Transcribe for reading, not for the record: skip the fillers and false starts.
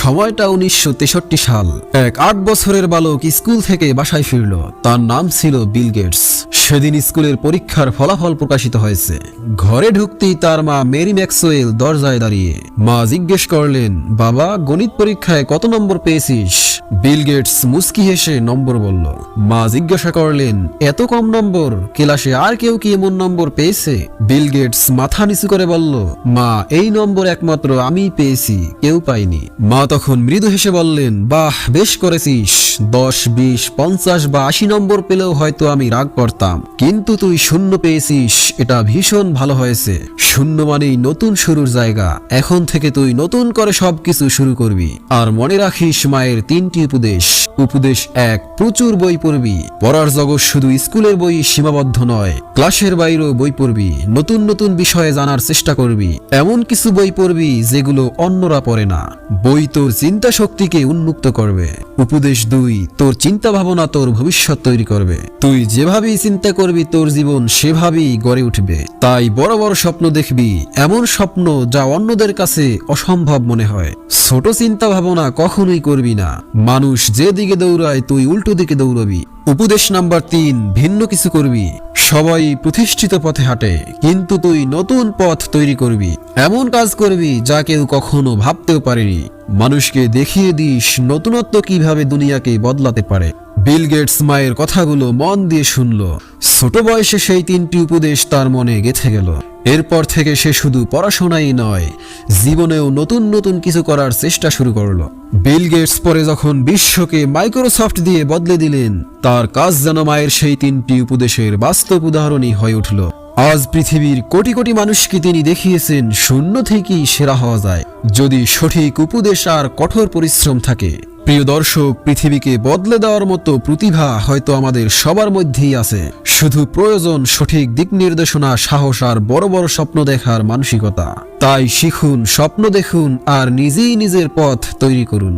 সময়টা 1963 সাল। এক 8 বছরের বালক স্কুল থেকে বাসায় ফিরল। তার নাম ছিল বিল গেটস। সেদিন স্কুলের পরীক্ষার ফলাফল প্রকাশিত হয়েছে। ঘরে ঢুকতেই তার মা মেরি ম্যাক্সওয়েল দরজায় দাঁড়িয়ে। মা জিজ্ঞেস করলেন, বাবা, গণিত পরীক্ষায় কত নম্বর পেয়েছিস? বিল গেটস মুস্কি হেসে নম্বর বলল। মা জিজ্ঞাসা করলেন, এত কম নম্বর? ক্লাসে আর কেউ কি এমন নম্বর পেয়েছে? বিল গেটস মাথা নিচু করে বলল, মা, এই নম্বর একমাত্র আমিই পেয়েছি, কেউ পাইনি। মা তখন মৃদু হেসে বললেন, বাহ, বেশ করেছিস। 10, 20, 50 বা 80 নম্বর পেলেও হয়তো আমি রাগ করতাম, কিন্তু তুই 0 পেয়েছিস, এটা ভীষণ ভালো হয়েছে। 0 মানেই নতুন শুরুর জায়গা। এখন থেকে তুই নতুন করে সবকিছু শুরু করবি। আর মনে রাখিস মায়ের 3টি উপদেশ। উপদেশ 1, প্রচুর বই পড়বি। পড়ার জগৎ শুধু স্কুলের বই সীমাবদ্ধ নয়, ক্লাসের বাইরেও বই পড়বি। নতুন নতুন বিষয়ে জানার চেষ্টা করবি। এমন কিছু বই পড়বি যেগুলো অন্যরা পড়ে না। বই তোর চিন্তা শক্তিকে উন্মুক্ত করবে। উপদেশ 2, তোর চিন্তা ভাবনা তোর ভবিষ্যৎ তৈরি করবে। তুই যেভাবেই চিন্তা করবি তোর জীবন সেভাবেই গড়ে উঠবে। তাই বড় বড় স্বপ্ন দেখবি, এমন স্বপ্ন যা অন্যদের কাছে অসম্ভব মনে হয়। ছোট চিন্তা ভাবনা কখনোই করবি না। মানুষ যে দিকে দৌড়ায় তুই উল্টো দিকে দৌড়াবি। উপদেশ নাম্বার 3, ভিন্ন কিছু করবি। সবাই প্রতিষ্ঠিত পথে হাঁটে, কিন্তু তুই নতুন পথ তৈরি করবি। এমন কাজ করবি যা কেউ কখনো ভাবতেও পারেনি। মানুষকে দেখিয়ে দিস নতুনত্ব কিভাবে দুনিয়াকে বদলাতে পারে। বিল গেটস মায়ের কথাগুলো মন দিয়ে শুনল। ছোট বয়সে সেই 3টি উপদেশ তার মনে গেঁথে গেল। এরপর থেকে সে শুধু পড়াশোনাই নয়, জীবনেও নতুন নতুন কিছু করার চেষ্টা শুরু করলো। বিল গেটস পরে যখন বিশ্বকে মাইক্রোসফট দিয়ে বদলে দিলেন, তার কাজ যেন মায়ের সেই 3টি উপদেশের বাস্তব উদাহরণই হয়ে উঠল। আজ পৃথিবীর কোটি কোটি মানুষকে তিনি দেখিয়েছেন শূন্য থেকেই সেরা হওয়া যায়, যদি সঠিক উপদেশ আর কঠোর পরিশ্রম থাকে। প্রিয় দর্শক, পৃথিবীকে বদলে দেওয়ার মতো প্রতিভা হয়তো আমাদের সবার মধ্যেই আছে। শুধু প্রয়োজন সঠিক দিক নির্দেশনা, সাহস আর বড় বড় স্বপ্ন দেখার মানসিকতা। তাই শিখুন, স্বপ্ন দেখুন আর নিজেই নিজের পথ তৈরি করুন।